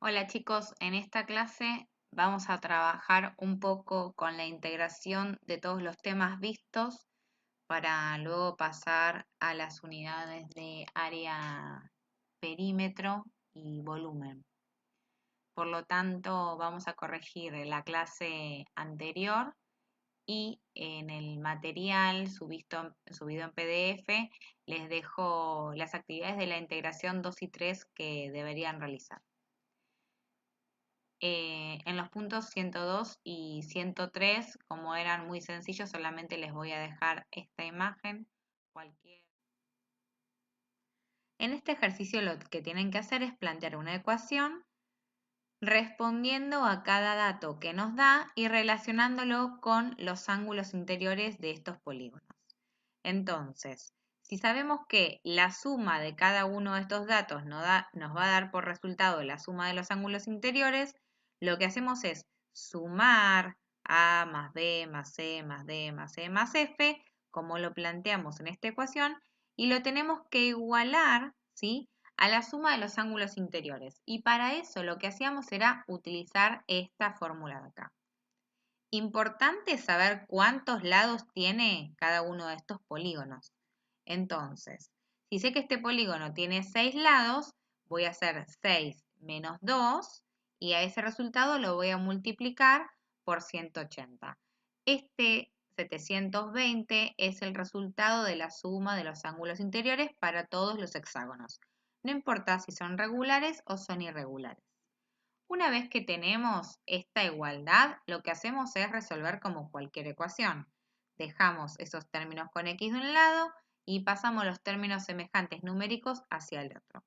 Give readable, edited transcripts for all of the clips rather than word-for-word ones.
Hola chicos, en esta clase vamos a trabajar un poco con la integración de todos los temas vistos para luego pasar a las unidades de área, perímetro y volumen. Por lo tanto, vamos a corregir la clase anterior y en el material subido en PDF les dejo las actividades de la integración 2 y 3 que deberían realizar. En los puntos 102 y 103, como eran muy sencillos, solamente les voy a dejar esta imagen. En este ejercicio lo que tienen que hacer es plantear una ecuación respondiendo a cada dato que nos da y relacionándolo con los ángulos interiores de estos polígonos. Entonces, si sabemos que la suma de cada uno de estos datos nos va a dar por resultado la suma de los ángulos interiores, lo que hacemos es sumar A más B más C más D más E más F, como lo planteamos en esta ecuación, y lo tenemos que igualar, ¿sí?, a la suma de los ángulos interiores. Y para eso lo que hacíamos era utilizar esta fórmula de acá. Importante saber cuántos lados tiene cada uno de estos polígonos. Entonces, si sé que este polígono tiene 6 lados, voy a hacer 6 menos 2 y a ese resultado lo voy a multiplicar por 180. Este 720 es el resultado de la suma de los ángulos interiores para todos los hexágonos. No importa si son regulares o son irregulares. Una vez que tenemos esta igualdad, lo que hacemos es resolver como cualquier ecuación. Dejamos esos términos con x de un lado y pasamos los términos semejantes numéricos hacia el otro.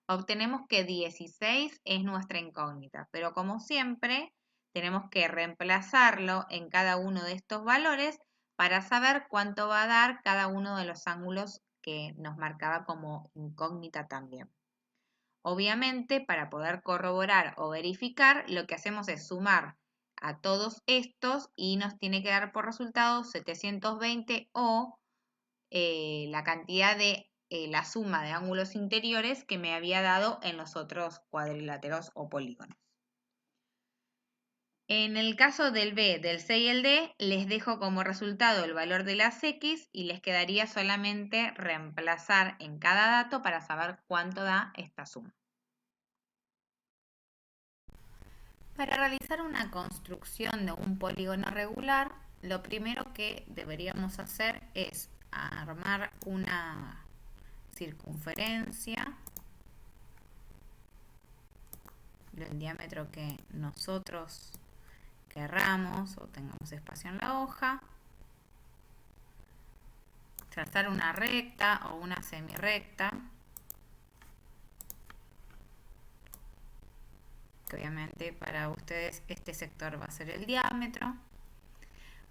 Obtenemos que 16 es nuestra incógnita, pero como siempre, tenemos que reemplazarlo en cada uno de estos valores para saber cuánto va a dar cada uno de los ángulos que nos marcaba como incógnita también. Obviamente, para poder corroborar o verificar, lo que hacemos es sumar a todos estos y nos tiene que dar por resultado 720 o la cantidad de la suma de ángulos interiores que me había dado en los otros cuadriláteros o polígonos. En el caso del B, del C y el D, les dejo como resultado el valor de las X y les quedaría solamente reemplazar en cada dato para saber cuánto da esta suma. Para realizar una construcción de un polígono regular, lo primero que deberíamos hacer es armar una circunferencia del diámetro que nosotros querramos o tengamos espacio en la hoja, trazar una recta o una semirrecta, que obviamente para ustedes este sector va a ser el diámetro.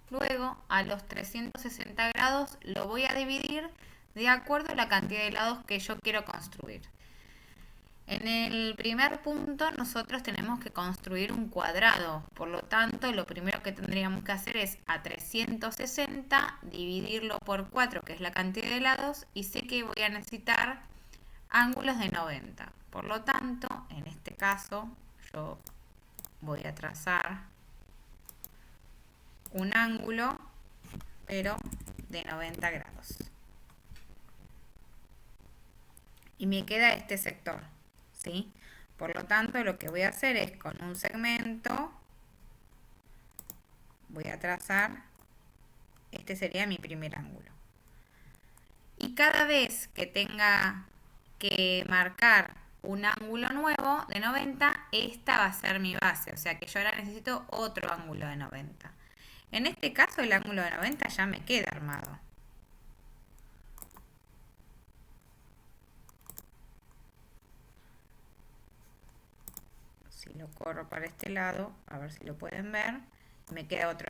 Luego, a los 360 grados lo voy a dividir de acuerdo a la cantidad de lados que yo quiero construir. En el primer punto nosotros tenemos que construir un cuadrado, por lo tanto lo primero que tendríamos que hacer es a 360 dividirlo por 4, que es la cantidad de lados, y sé que voy a necesitar ángulos de 90. Por lo tanto, en este caso yo voy a trazar un ángulo, pero de 90 grados. Y me queda este sector, ¿sí? Por lo tanto, lo que voy a hacer es con un segmento, voy a trazar, este sería mi primer ángulo. Y cada vez que tenga que marcar un ángulo nuevo de 90, esta va a ser mi base. O sea que yo ahora necesito otro ángulo de 90. En este caso el ángulo de 90 ya me queda armado. Si lo corro para este lado, a ver si lo pueden ver, me queda otro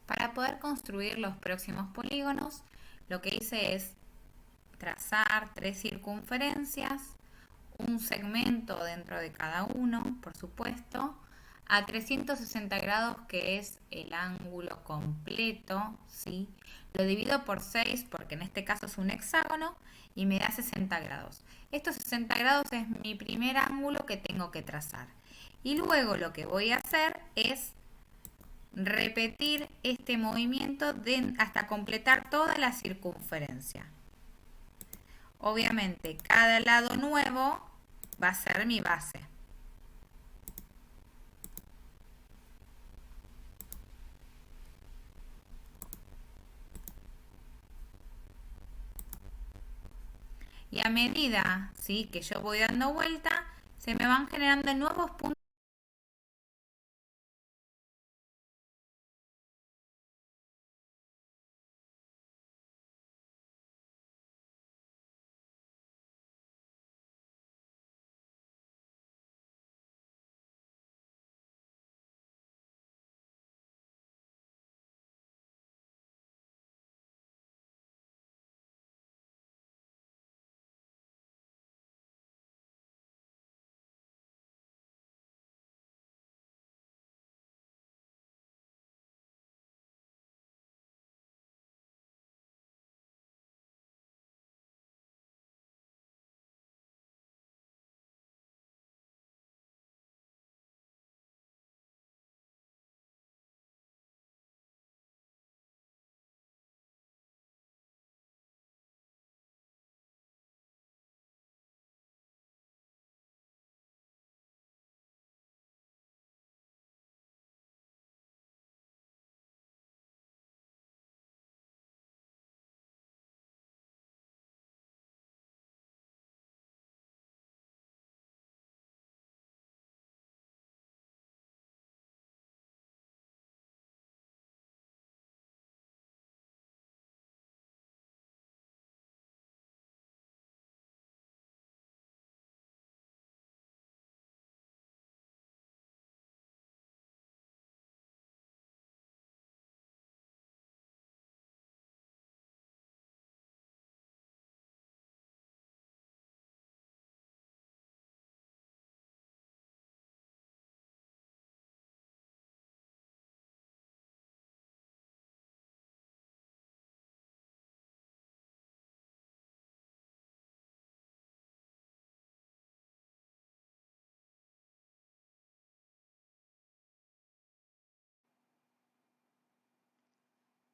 Para poder construir los próximos polígonos, lo que hice es trazar 3 circunferencias, un segmento dentro de cada uno, por supuesto, a 360 grados, que es el ángulo completo, ¿sí? Lo divido por 6 porque en este caso es un hexágono y me da 60 grados. Estos 60 grados es mi primer ángulo que tengo que trazar. Y luego lo que voy a hacer es repetir este movimiento hasta completar toda la circunferencia. Obviamente, cada lado nuevo va a ser mi base. Y a medida, ¿sí?, que yo voy dando vuelta, se me van generando nuevos puntos.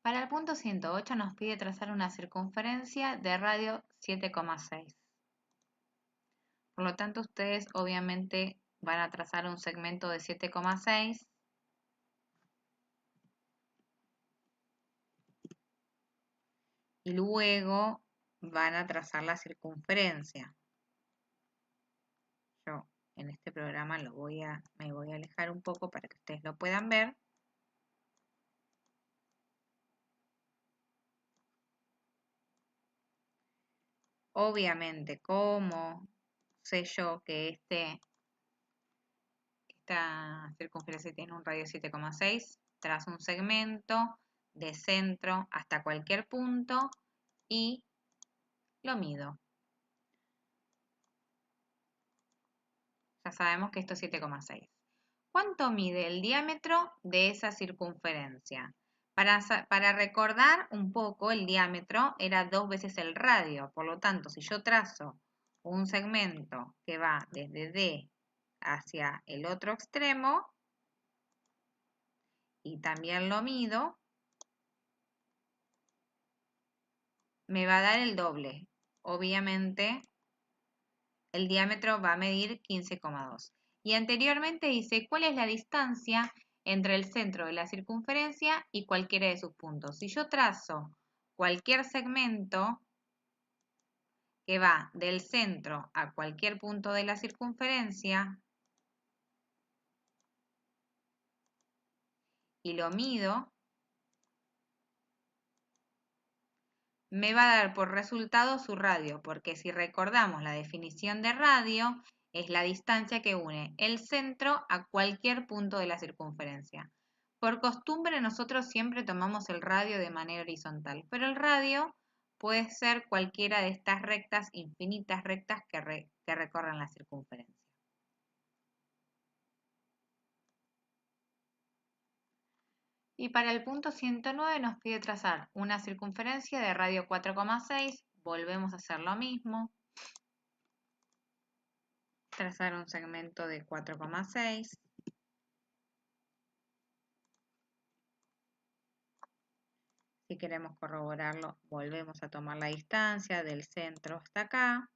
Para el punto 108 nos pide trazar una circunferencia de radio 7,6. Por lo tanto, ustedes obviamente van a trazar un segmento de 7,6 y luego van a trazar la circunferencia. Yo en este programa me voy a alejar un poco para que ustedes lo puedan ver. Obviamente, ¿cómo sé yo que esta circunferencia tiene un radio 7,6? Trazo un segmento de centro hasta cualquier punto y lo mido. Ya sabemos que esto es 7,6. ¿Cuánto mide el diámetro de esa circunferencia? Para recordar un poco, el diámetro era 2 veces el radio. Por lo tanto, si yo trazo un segmento que va desde D hacia el otro extremo y también lo mido, me va a dar el doble. Obviamente, el diámetro va a medir 15,2. Y anteriormente dice cuál es la distancia entre el centro de la circunferencia y cualquiera de sus puntos. Si yo trazo cualquier segmento que va del centro a cualquier punto de la circunferencia y lo mido, me va a dar por resultado su radio, porque si recordamos la definición de radio, es la distancia que une el centro a cualquier punto de la circunferencia. Por costumbre nosotros siempre tomamos el radio de manera horizontal, pero el radio puede ser cualquiera de estas rectas, infinitas rectas que recorren la circunferencia. Y para el punto 109 nos pide trazar una circunferencia de radio 4,6. Volvemos a hacer lo mismo. Trazar un segmento de 4,6. Si queremos corroborarlo, volvemos a tomar la distancia del centro hasta acá.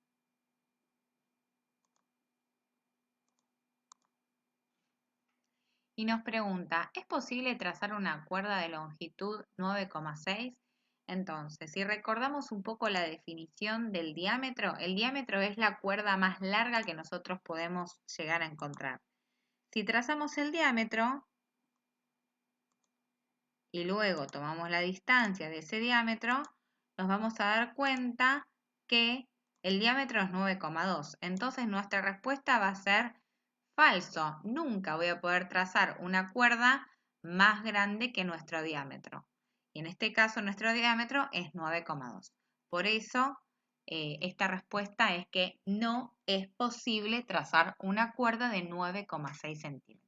Y nos pregunta, ¿es posible trazar una cuerda de longitud 9,6? Entonces, si recordamos un poco la definición del diámetro, el diámetro es la cuerda más larga que nosotros podemos llegar a encontrar. Si trazamos el diámetro y luego tomamos la distancia de ese diámetro, nos vamos a dar cuenta que el diámetro es 9,2. Entonces nuestra respuesta va a ser falso. Nunca voy a poder trazar una cuerda más grande que nuestro diámetro. Y en este caso nuestro diámetro es 9,2. Por eso esta respuesta es que no es posible trazar una cuerda de 9,6 centímetros.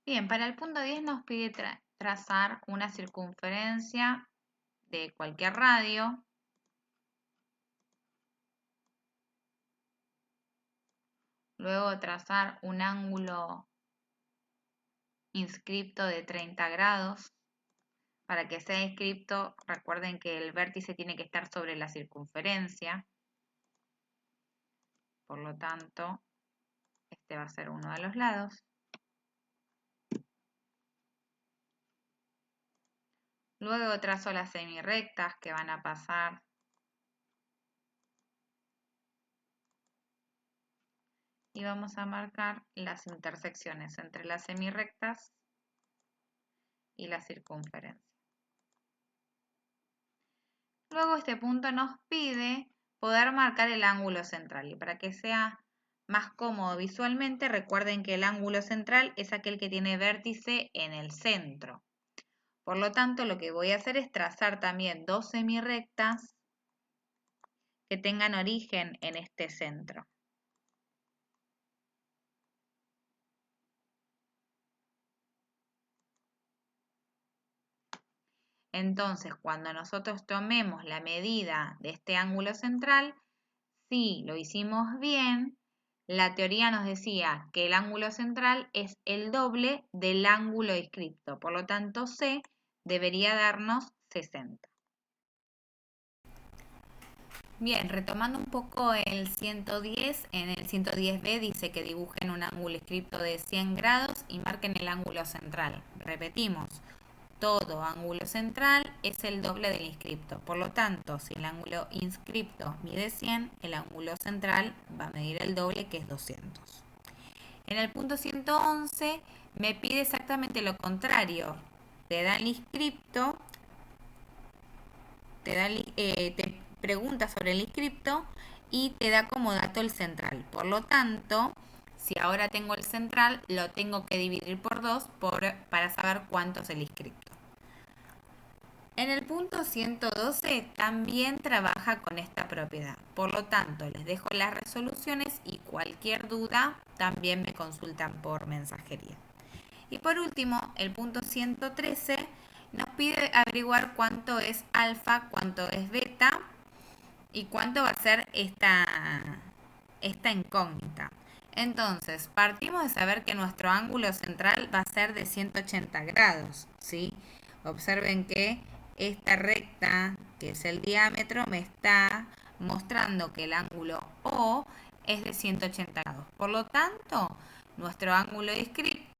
Bien, para el punto 10 nos pide trazar una circunferencia de cualquier radio. Luego trazar un ángulo inscripto de 30 grados. Para que sea inscripto, recuerden que el vértice tiene que estar sobre la circunferencia. Por lo tanto, este va a ser uno de los lados. Luego trazo las semirrectas que van a pasar y vamos a marcar las intersecciones entre las semirrectas y la circunferencia. Luego este punto nos pide poder marcar el ángulo central y para que sea más cómodo visualmente, recuerden que el ángulo central es aquel que tiene vértice en el centro. Por lo tanto, lo que voy a hacer es trazar también dos semirrectas que tengan origen en este centro. Entonces, cuando nosotros tomemos la medida de este ángulo central, si lo hicimos bien, la teoría nos decía que el ángulo central es el doble del ángulo inscripto. Por lo tanto, C debería darnos 60. Bien, retomando un poco el 110, en el 110b dice que dibujen un ángulo inscripto de 100 grados y marquen el ángulo central. Repetimos, todo ángulo central es el doble del inscripto. Por lo tanto, si el ángulo inscripto mide 100, el ángulo central va a medir el doble, que es 200. En el punto 111 me pide exactamente lo contrario. Te da el inscripto, te pregunta sobre el inscripto y te da como dato el central. Por lo tanto, si ahora tengo el central, lo tengo que dividir por 2 para saber cuánto es el inscripto. En el punto 112 también trabaja con esta propiedad. Por lo tanto, les dejo las resoluciones y cualquier duda también me consultan por mensajería. Y por último, el punto 113 nos pide averiguar cuánto es alfa, cuánto es beta y cuánto va a ser esta incógnita. Entonces, partimos de saber que nuestro ángulo central va a ser de 180 grados, ¿sí? Observen que esta recta, que es el diámetro, me está mostrando que el ángulo O es de 180 grados. Por lo tanto, nuestro ángulo inscripto